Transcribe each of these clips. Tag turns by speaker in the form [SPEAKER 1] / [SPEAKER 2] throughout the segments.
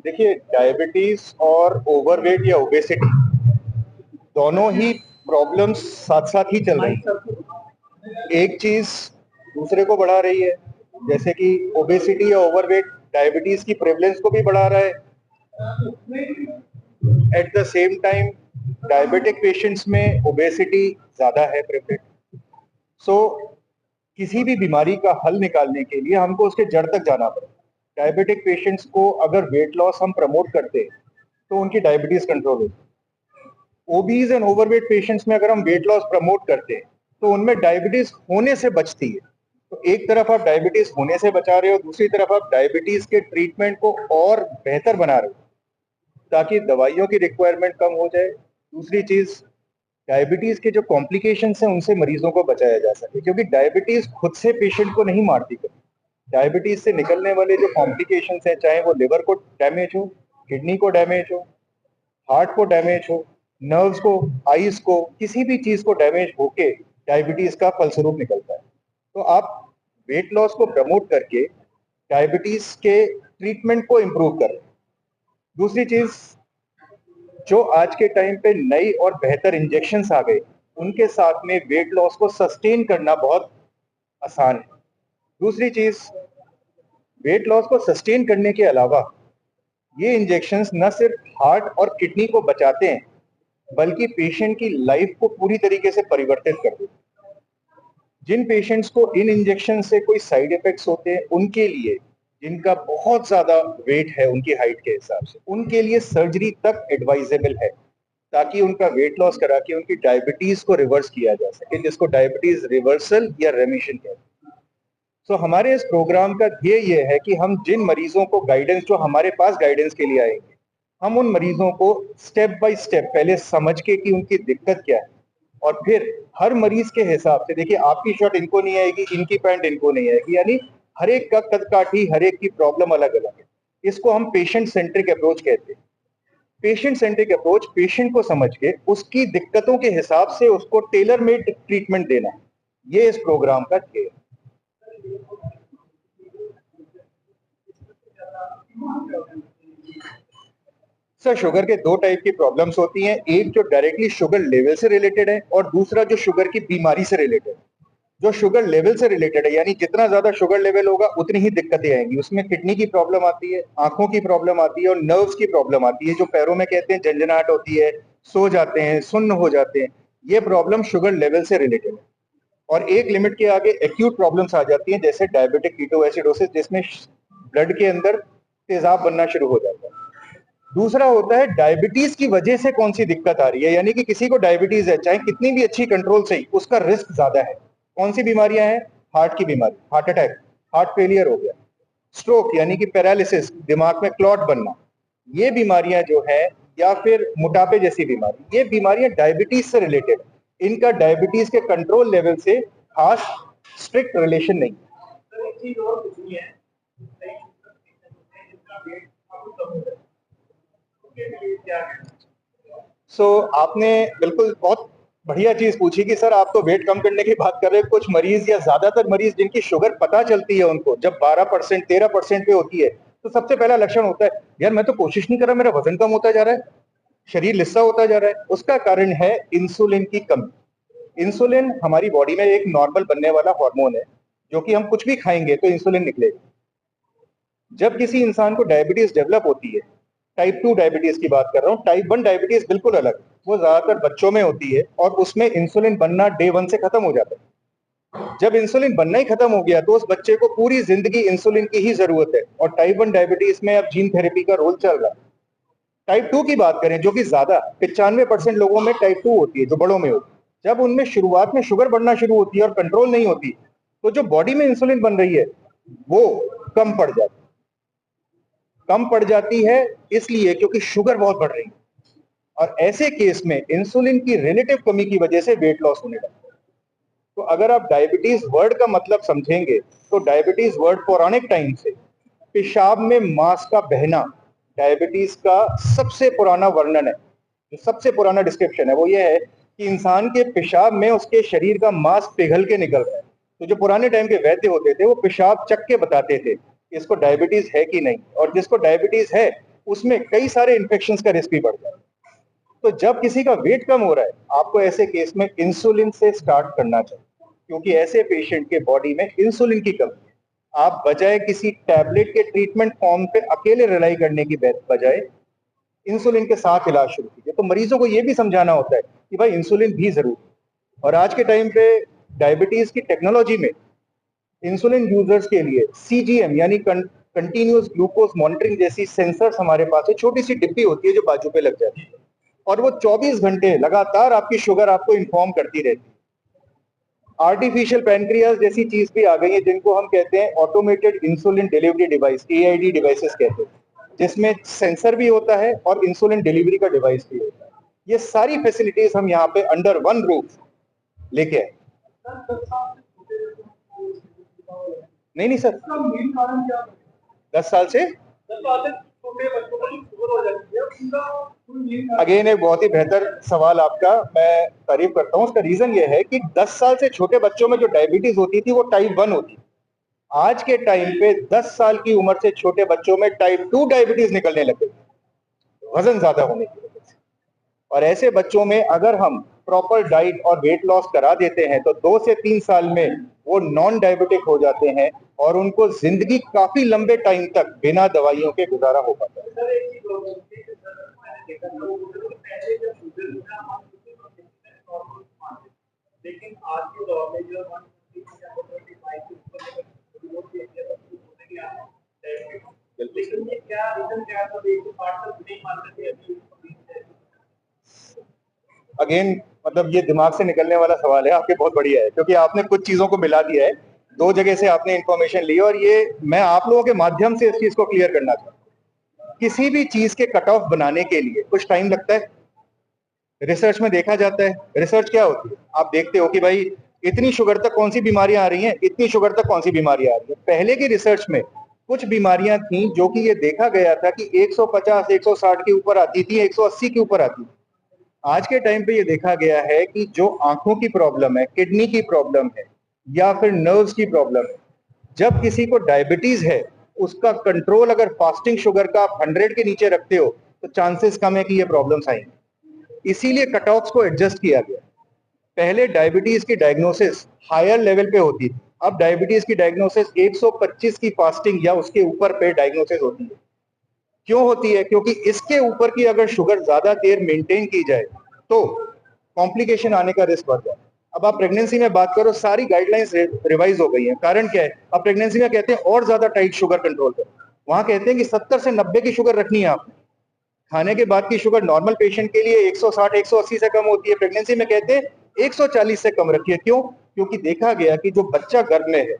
[SPEAKER 1] देखिए, डायबिटीज और ओवरवेट या ओबेसिटी दोनों ही प्रॉब्लम्स साथ साथ ही चल रही है। एक चीज दूसरे को बढ़ा रही है, जैसे कि ओबेसिटी या ओवरवेट डायबिटीज की प्रेवलेंस को भी बढ़ा रहा है। At the same time diabetic patients में ओबेसिटी ज्यादा है प्रेवलेंट। सो किसी भी बीमारी का हल निकालने के लिए हमको उसके जड़ तक जाना पड़ता है। डायबिटिक पेशेंट्स को अगर वेट लॉस हम प्रमोट करते हैं तो उनकी डायबिटीज कंट्रोल होती है। ओबीज एंड ओवरवेट पेशेंट्स में अगर हम वेट लॉस प्रमोट करते हैं तो उनमें डायबिटीज होने से बचती है। तो एक तरफ आप डायबिटीज होने से बचा रहे हो, दूसरी तरफ आप डायबिटीज के ट्रीटमेंट को और बेहतर बना रहे हो ताकि दवाइयों की रिक्वायरमेंट कम हो जाए। दूसरी चीज, डायबिटीज के जो कॉम्प्लिकेशंस हैं उनसे मरीजों को बचाया जा सके, क्योंकि डायबिटीज खुद से पेशेंट को नहीं मारती कभी। डायबिटीज से निकलने वाले जो कॉम्प्लिकेशंस हैं, चाहे वो लिवर को डैमेज हो, किडनी को डैमेज हो, हार्ट को डैमेज हो, नर्व्स को, आईज को, किसी भी चीज को डैमेज होके डायबिटीज का फलस्वरूप निकलता है। तो आप वेट लॉस को प्रमोट करके डायबिटीज के ट्रीटमेंट को इम्प्रूव कर रहे हैं। दूसरी चीज, जो आज के टाइम पे नई और बेहतर इंजेक्शंस आ गए, उनके साथ में वेट लॉस को सस्टेन करना बहुत आसान है। दूसरी चीज, वेट लॉस को सस्टेन करने के अलावा ये इंजेक्शंस न सिर्फ हार्ट और किडनी को बचाते हैं, बल्कि पेशेंट की लाइफ को पूरी तरीके से परिवर्तित कर देते हैं। जिन पेशेंट्स को इन इंजेक्शन से कोई साइड इफेक्ट्स होते हैं, उनके लिए, जिनका बहुत ज्यादा वेट है उनकी हाइट के हिसाब से, उनके लिए सर्जरी तक एडवाइजेबल है ताकि उनका वेट लॉस करा के उनकी डायबिटीज को रिवर्स किया जा सके, जिसको डायबिटीज रिवर्सल या रेमिशन कहते हैं। सो हमारे इस प्रोग्राम का ध्येय ये है कि हम जिन मरीजों को गाइडेंस, जो हमारे पास गाइडेंस के लिए आएंगे, हम उन मरीजों को स्टेप बाय स्टेप पहले समझ के कि उनकी दिक्कत क्या है, और फिर हर मरीज के हिसाब से, देखिए आपकी शर्ट इनको नहीं आएगी, इनकी पैंट इनको नहीं आएगी, यानी हर एक का कद काठी, हर एक की प्रॉब्लम अलग अलग है। इसको हम पेशेंट सेंट्रिक अप्रोच कहते हैं। पेशेंट सेंट्रिक अप्रोच, पेशेंट को समझ के उसकी दिक्कतों के हिसाब से उसको टेलर मेड ट्रीटमेंट देना, ये इस प्रोग्राम का ध्येय है। सर, शुगर के दो टाइप की प्रॉब्लम्स होती हैं, एक जो डायरेक्टली शुगर लेवल से रिलेटेड है और दूसरा जो शुगर की बीमारी से रिलेटेड है। जो शुगर लेवल से रिलेटेड है, यानी जितना ज्यादा शुगर लेवल होगा उतनी ही दिक्कतें आएंगी। उसमें किडनी की प्रॉब्लम आती है, आंखों की प्रॉब्लम आती है और नर्व्स की प्रॉब्लम आती है। जो पैरों में कहते हैं झंझनाहट होती है, सो जाते हैं, सुन्न हो जाते हैं, ये प्रॉब्लम शुगर लेवल से रिलेटेड है। और एक लिमिट के आगे एक्यूट प्रॉब्लम्स आ जाती हैं, जैसे डायबिटिक कीटोएसिडोसिस, जिसमें ब्लड के अंदर तेजाब बनना शुरू हो जाता है। दूसरा होता है डायबिटीज की वजह से कौन सी दिक्कत आ रही है, यानी कि किसी को डायबिटीज है, चाहे कितनी भी अच्छी कंट्रोल से ही, उसका रिस्क ज्यादा है। कौन सी बीमारियां हैं? हार्ट की बीमारी, हार्ट अटैक, हार्ट फेलियर हो गया, स्ट्रोक यानी कि पैरालिसिस, दिमाग में क्लॉट बनना, ये बीमारियां जो है, या फिर मोटापे जैसी बीमारी, ये बीमारियां डायबिटीज से रिलेटेड। इनका डायबिटीज के कंट्रोल लेवल से खास स्ट्रिक्ट रिलेशन नहीं। आपने बिल्कुल बहुत बढ़िया चीज पूछी कि सर आप तो वेट कम करने की बात कर रहे हैं। कुछ मरीज या ज्यादातर मरीज जिनकी शुगर पता चलती है उनको जब 12% 13% पे होती है, तो सबसे पहला लक्षण होता है, यार मैं तो कोशिश नहीं कर रहा, मेरा वजन कम होता जा रहा है, शरीर लिस्सा होता जा रहा है। उसका कारण है इंसुलिन की कमी। इंसुलिन हमारी बॉडी में एक नॉर्मल बनने वाला हार्मोन है, जो कि हम कुछ भी खाएंगे तो इंसुलिन निकलेगा। जब किसी इंसान को डायबिटीज डेवलप होती है, टाइप 2 डायबिटीज की बात कर रहा हूँ, टाइप 1 डायबिटीज बिल्कुल अलग, वो ज्यादातर बच्चों में होती है और उसमें इंसुलिन बनना डे 1 से खत्म हो जाता है। जब इंसुलिन बनना ही खत्म हो गया तो उस बच्चे को पूरी जिंदगी इंसुलिन की ही जरूरत है, और टाइप 1 डायबिटीज में अब जीन थेरेपी का रोल चल रहा है। टाइप 2 की बात करें, जो कि ज्यादा 95% लोगों में टाइप 2 होती है, जो बड़ों में होती है, जब उनमें शुरुआत में शुगर बढ़ना शुरू होती है और कंट्रोल नहीं होती, तो जो बॉडी में इंसुलिन बन रही है वो कम पड़ जाती है। कम पड़ जाती है इसलिए क्योंकि शुगर बहुत बढ़ रही है, और ऐसे केस में इंसुलिन की रिलेटिव कमी की वजह से वेट लॉस होने लगता है। तो अगर आप डायबिटीज वर्ड का मतलब समझेंगे, तो डायबिटीज वर्ड पौराणिक टाइम से पेशाब में मांस का बहना डायबिटीज का सबसे पुराना वर्णन है। जो सबसे पुराना डिस्क्रिप्शन है वो ये है कि इंसान के पेशाब में उसके शरीर का मांस पिघल के निकल रहा है। तो जो पुराने टाइम के वैद्य होते थे वो पेशाब चख के बताते थे कि इसको डायबिटीज है कि नहीं, और जिसको डायबिटीज है उसमें कई सारे इन्फेक्शंस का रिस्क भी बढ़ जाता है। तो जब किसी का वेट कम हो रहा है, आपको ऐसे केस में इंसुलिन से स्टार्ट करना चाहिए, क्योंकि ऐसे पेशेंट के बॉडी में इंसुलिन की कमी है। आप बजाय किसी टैबलेट के ट्रीटमेंट फॉर्म पे अकेले रिलाई करने की बजाय इंसुलिन के साथ इलाज शुरू कीजिए। तो मरीजों को ये भी समझाना होता है कि भाई इंसुलिन भी जरूरी है। और आज के टाइम पे डायबिटीज की टेक्नोलॉजी में इंसुलिन यूजर्स के लिए सीजीएम यानी कंटिन्यूअस ग्लूकोज मॉनिटरिंग जैसी सेंसर्स हमारे पास है। छोटी सी डिब्बी होती है जो बाजू पे लग जाती है और वो 24 घंटे लगातार आपकी शुगर आपको इन्फॉर्म करती रहती है। आर्टिफिशियल पैनक्रियाज जैसी चीज भी आ गई है जिनको हम कहते हैं automated insulin delivery device, AID devices कहते हैं, जिसमें सेंसर भी होता है और इंसुलिन डिलीवरी का डिवाइस भी होता है। ये सारी फैसिलिटीज हम यहाँ पे अंडर वन रूफ लेके आए। नहीं नहीं सर, 10 साल से अगेन एक बहुत ही बेहतर सवाल आपका, मैं तारीफ करता हूँ। उसका रीजन ये है कि 10 साल से छोटे बच्चों में जो डायबिटीज होती थी वो टाइप 1 होती थी। आज के टाइम पे 10 साल की उम्र से छोटे बच्चों में टाइप 2 डायबिटीज निकलने लग गई, वजन ज्यादा होने की वजह से। और ऐसे बच्चों में अगर हम प्रॉपर डाइट और वेट लॉस करा देते हैं तो 2 से 3 साल में वो नॉन डायबिटिक हो जाते हैं और उनको जिंदगी काफी लंबे टाइम तक बिना दवाइयों के गुजारा हो पाता है। लेकिन आज के दौर में जो अगेन मतलब ये दिमाग से निकलने वाला सवाल है आपके, बहुत बढ़िया है क्योंकि आपने कुछ चीजों को मिला दिया है। 2 जगह से आपने इंफॉर्मेशन ली और ये मैं आप लोगों के माध्यम से इस चीज को क्लियर करना चाहता हूँ। किसी भी चीज के कट ऑफ बनाने के लिए कुछ टाइम लगता है। रिसर्च में देखा जाता है, रिसर्च क्या होती है, आप देखते हो कि भाई इतनी शुगर तक कौन सी बीमारियां आ रही हैं, इतनी शुगर तक कौन सी बीमारियां आ रही है। पहले की रिसर्च में कुछ बीमारियां थी जो कि ये देखा गया था कि 150 160 के ऊपर आती थी, 180 के ऊपर आती थी। आज के टाइम पे ये देखा गया है कि जो आंखों की प्रॉब्लम है, किडनी की प्रॉब्लम है या फिर नर्व्स की प्रॉब्लम है, जब किसी को डायबिटीज है उसका कंट्रोल अगर फास्टिंग शुगर का आप 100 के नीचे रखते हो तो चांसेस कम है कि ये प्रॉब्लम्स आएंगी। इसीलिए कट ऑफ्स को एडजस्ट किया गया। पहले डायबिटीज की डायग्नोसिस हायर लेवल पे होती थी, अब डायबिटीज की डायग्नोसिस 125 की फास्टिंग या उसके ऊपर पे डायग्नोसिस होती है। क्यों होती है? क्योंकि इसके ऊपर की अगर शुगर ज्यादा देर मेंटेन की जाए तो कॉम्प्लिकेशन आने का रिस्क बढ़ जाता है। अब आप प्रेगनेंसी में बात करो, सारी गाइडलाइंस रिवाइज हो गई हैं। कारण क्या है? अब प्रेगनेंसी में कहते हैं और ज्यादा टाइट शुगर कंट्रोल करो, वहां कहते हैं कि 70 से 90 की शुगर रखनी है आपने। खाने के बाद की शुगर नॉर्मल पेशेंट के लिए 160 180 से कम होती है, प्रेगनेंसी में कहते हैं 140 से कम रखिए। क्यों? क्योंकि देखा गया कि जो बच्चा गर्भ में है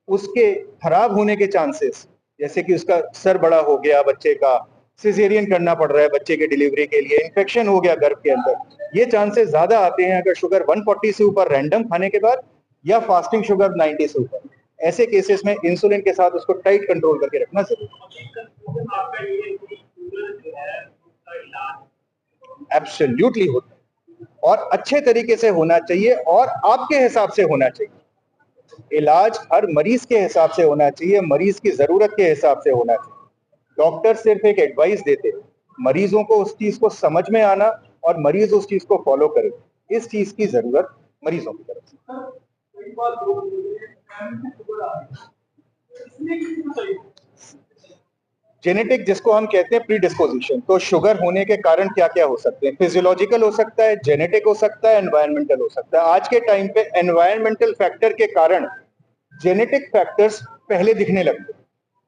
[SPEAKER 1] उसके खराब होने के चांसेस, जैसे कि उसका सर बड़ा हो गया, बच्चे का सिजेरियन करना पड़ रहा है बच्चे के डिलीवरी के लिए, इन्फेक्शन हो गया गर्भ के अंदर, ये चांसेस ज्यादा आते हैं अगर शुगर 140 से ऊपर रैंडम खाने के बाद या फास्टिंग शुगर 90 से ऊपर। ऐसे केसेस में इंसुलिन के साथ उसको टाइट कंट्रोल करके रखना जरूरी। एब्सोल्युटली होता है और अच्छे तरीके से होना चाहिए और आपके हिसाब से होना चाहिए। इलाज हर मरीज के हिसाब से होना चाहिए, मरीज की जरूरत के हिसाब से होना चाहिए। डॉक्टर सिर्फ एक एडवाइस देते हैं, मरीजों को उस चीज को समझ में आना और मरीज उस चीज को फॉलो करे, इस चीज की जरूरत मरीजों की तरफ से। जेनेटिक जिसको हम कहते हैं प्रीडिस्पोजिशन, तो शुगर होने के कारण क्या क्या हो सकते हैं? फिजियोलॉजिकल हो सकता है, जेनेटिक हो सकता है, एनवायरमेंटल हो सकता है। आज के टाइम पे एनवायरमेंटल फैक्टर के कारण जेनेटिक फैक्टर्स पहले दिखने लगते।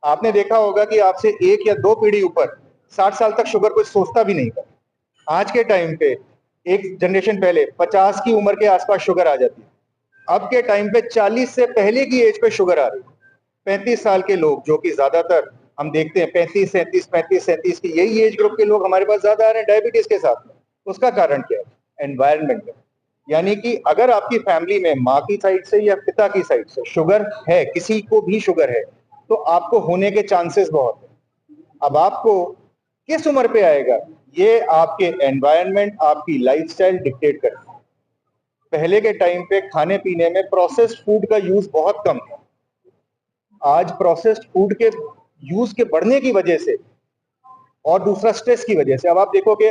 [SPEAKER 1] आपने देखा होगा कि आपसे 1 या 2 पीढ़ी ऊपर 60 साल तक शुगर कोई सोचता भी नहीं था। आज के टाइम पे एक जनरेशन पहले 50 की उम्र के आसपास शुगर आ जाती है, अब के टाइम पे 40 से पहले की एज पे शुगर आ रही है। 35 साल के लोग, जो कि ज्यादातर हम देखते हैं 35 37 की यही एज ग्रुप के लोग हमारे पास ज्यादा आ रहे हैं डायबिटीज के साथ में। उसका कारण क्या है? एनवायरमेंट। यानी कि अगर आपकी फैमिली में माँ की साइड से या पिता की साइड से शुगर है, किसी को भी शुगर है, तो आपको होने के चांसेस बहुत है। अब आपको किस उम्र पे आएगा ये आपके एनवायरनमेंट, आपकी लाइफस्टाइल डिक्टेट करती है। पहले के टाइम पे खाने पीने में प्रोसेस्ड फूड का यूज बहुत कम था। आज प्रोसेस्ड फूड के यूज के बढ़ने की वजह से और दूसरा स्ट्रेस की वजह से। अब आप देखो कि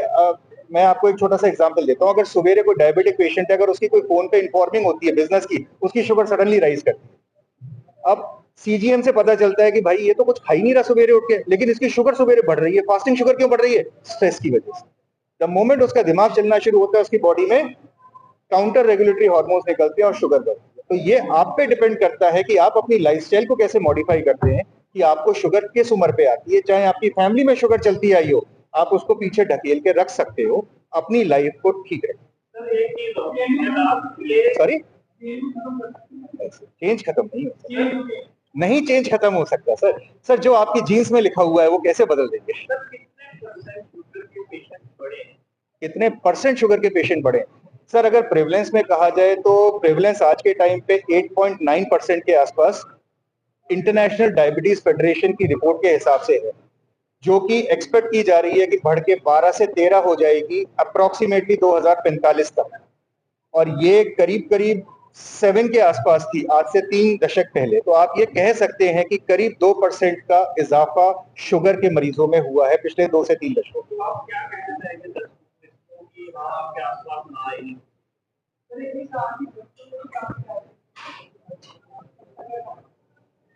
[SPEAKER 1] मैं आपको एक छोटा सा एग्जांपल देता हूँ, अगर सवेरे कोई डायबिटिक पेशेंट है, अगर उसकी कोई फोन पे इन्फॉर्मिंग होती है बिजनेस की, उसकी शुगर सडनली राइज करती है। अब सीजीएम से पता चलता है कि भाई ये तो कुछ खा ही नहीं रहा सवेरे उठ के, लेकिन इसकी शुगर सवेरे बढ़ रही है। फास्टिंग शुगर क्यों बढ़ रही है? स्ट्रेस की वजह से। द मोमेंट उसका दिमाग चलना शुरू होता है, उसकी बॉडी में काउंटर रेगुलेटरी हार्मोन्स निकलते हैं और शुगर बढ़ती है। तो ये आप पे डिपेंड करता है कि आप अपनी लाइफस्टाइल को कैसे मॉडिफाई करते हैं कि आपको शुगर किस उम्र पे आती है। चाहे आपकी फैमिली में शुगर चलती आई हो, आप उसको पीछे ढकेल के रख सकते हो, अपनी लाइफ को ठीक रखें। सॉरी, चेंज खत्म नहीं हो सकता, नहीं चेंज खत्म हो सकता सर। सर जो आपकी जीन्स में लिखा हुआ है वो कैसे बदल देंगे? कितने परसेंट शुगर के पेशेंट बढ़े? सर अगर प्रेवलेंस में कहा जाए तो प्रेवलेंस आज के टाइम पे 8.9% के आसपास इंटरनेशनल डायबिटीज फेडरेशन की रिपोर्ट के हिसाब से है, जो कि एक्सपेक्ट की जा रही है कि बढ़ के 12 से 13 हो जाएगी अप्रोक्सीमेटली 2045 तक। और ये करीब करीब 7 के आसपास थी आज से 3 दशक पहले। तो आप ये कह सकते हैं कि करीब 2% का इजाफा शुगर के मरीजों में हुआ है पिछले 2 से 3 दशकों में। आप क्या कहना चाहेंगे कि आपके आसपास ना आए?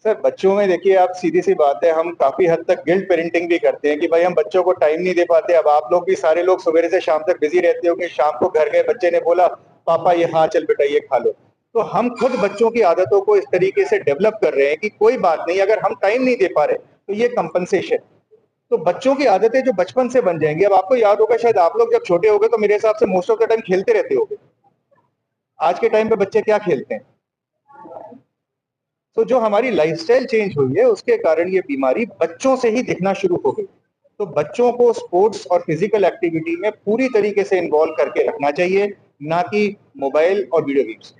[SPEAKER 1] सर बच्चों में देखिए, आप सीधी सी बात है, हम काफी हद तक गिल्ट पेरेंटिंग भी करते हैं कि भाई हम बच्चों को टाइम नहीं दे पाते। अब आप लोग भी सारे लोग सवेरे से शाम तक बिजी रहते हो कि शाम को घर गए, बच्चे ने बोला पापा ये, हाँ चल बेटा ये खा लो। तो हम खुद बच्चों की आदतों को इस तरीके से डेवलप कर रहे हैं कि कोई बात नहीं, अगर हम टाइम नहीं दे पा रहे तो ये कंपनसेशन। तो बच्चों की आदतें जो बचपन से बन जाएंगी। अब आपको याद होगा, शायद आप लोग जब छोटे हो गए तो मेरे हिसाब से मोस्ट ऑफ द टाइम खेलते रहते होगे। आज के टाइम पे बच्चे क्या खेलते हैं? तो जो हमारी लाइफस्टाइल चेंज हुई है उसके कारण ये बीमारी बच्चों से ही दिखना शुरू हो गई। तो बच्चों को स्पोर्ट्स और फिजिकल एक्टिविटी में पूरी तरीके से इन्वॉल्व करके रखना चाहिए, ना कि मोबाइल और वीडियो गेम्स।